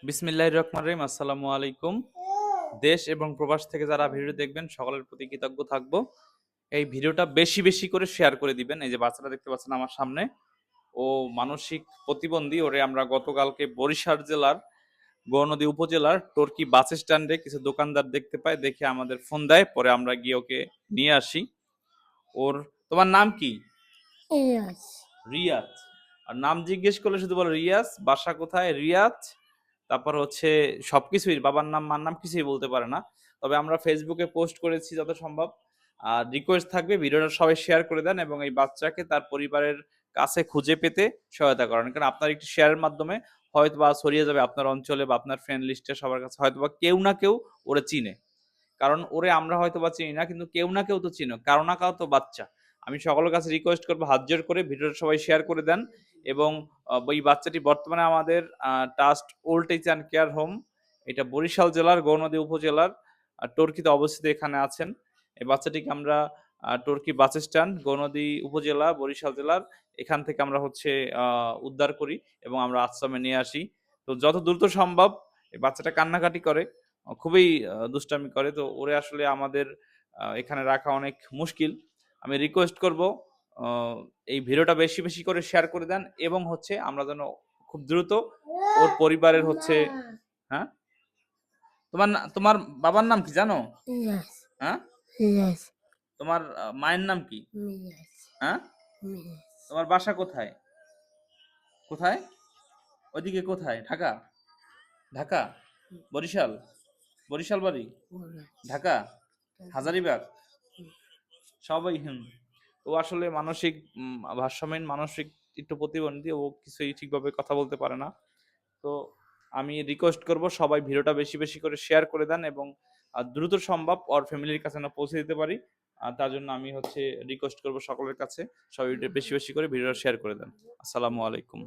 বিসমিল্লাহির রহমানির রহিম। আসসালামু আলাইকুম। দেশ এবং প্রবাস থেকে যারা ভিডিও দেখবেন সকলের প্রতি কৃতজ্ঞ থাকবো। এই ভিডিওটা বেশি বেশি করে শেয়ার করে দিবেন। এই যে বাচ্চাটা দেখতে পাচ্ছেন আমার সামনে, ও মানসিক প্রতিবন্ধী। ওরে আমরা গতকালকে বরিশাল জেলার গৌরনদী উপজেলার টর্কি বাস স্ট্যান্ডে কিছু দোকানদার দেখতে পায়, দেখে আমাদের ফোন দেয়। পরে আমরা গিয়ে ওকে নিয়ে আসি। ওর তোমার নাম কি? ইয়েস। রিয়াজ। আর নাম জিজ্ঞেস করলে শুধু বলে রিয়াজ। বাসা কোথায়? রিয়াজ। তারপর হচ্ছে সবকিছুই, বাবার নাম মার নাম কিছুই বলতে পারে না। তবে আমরা ফেসবুকে পোস্ট করেছি যত সম্ভব। আর রিকোয়েস্ট থাকবে ভিডিওটা সবাই শেয়ার করে দেন এবং এই বাচ্চাকে তার পরিবারের কাছে খুঁজে পেতে সহায়তা করেন। কারণ আপনার একটি শেয়ারের মাধ্যমে হয়তো বা ছড়িয়ে যাবে আপনার অঞ্চলে বা আপনার ফ্রেন্ড লিস্টে সবার কাছে, হয়তো বা কেউ না কেউ ওরে চিনে। কারণ ওরে আমরা হয়তো বা চিনি না, কিন্তু কেউ না কেউ তো চিনো, কারো না কারো তো বাচ্চা। আমি সকলের কাছে রিকোয়েস্ট করবো হাত জোর করে ভিডিওটা সবাই শেয়ার করে দেন। এবং ওই বাচ্চাটি বর্তমানে আমাদের trust old age and care home, এটা বরিশাল জেলার গৌরনদী উপজেলার টর্কিতে অবস্থিত, এখানে আছেন। এই বাচ্চাটিকে আমরা টর্কি বাস স্ট্যান্ড, গৌরনদী উপজেলা, বরিশাল জেলার এখান থেকে আমরা হচ্ছে উদ্ধার করি এবং আমরা আশ্রমে নিয়ে আসি। তো যত দ্রুত সম্ভব, এই বাচ্চাটা কান্নাকাটি করে, খুবই দুষ্টামি করে। তো ওরে আসলে আমাদের এখানে রাখা অনেক মুশকিল। আমি রিকোয়েস্ট করব এই ভিডিওটা বেশি বেশি করে শেয়ার করে দেন এবং হচ্ছে আমরা যেন খুব দ্রুত ওর পরিবারের হচ্ছে, হ্যাঁ, তোমার বাবার নাম কি জানো? ইয়েস। হ্যাঁ, ইয়েস। তোমার মায়ের নাম কি? ইয়েস। হ্যাঁ, ইয়েস। তোমার বাসা কোথায়? কোথায়? ওইদিকে কোথায়? ঢাকা? ঢাকা? বরিশাল? বরিশাল বাড়ি? ঢাকা? হাজারিবাগ? সবাই ও আসলে মানসিক ভারসাম্যহীন, মানসিক একটু প্রতিবন্ধী, ও কিছুই ঠিকভাবে কথা বলতে পারে না। তো আমি রিকোয়েস্ট করব সবাই ভিডিওটা বেশি বেশি করে শেয়ার করে দেন এবং দ্রুত সম্ভব ওর ফ্যামিলির কাছে না পৌঁছে দিতে পারি, তার জন্য আমি হচ্ছে রিকোয়েস্ট করব সকলের কাছে সবাই বেশি বেশি করে ভিডিওটা শেয়ার করে দেন। আসসালামু আলাইকুম।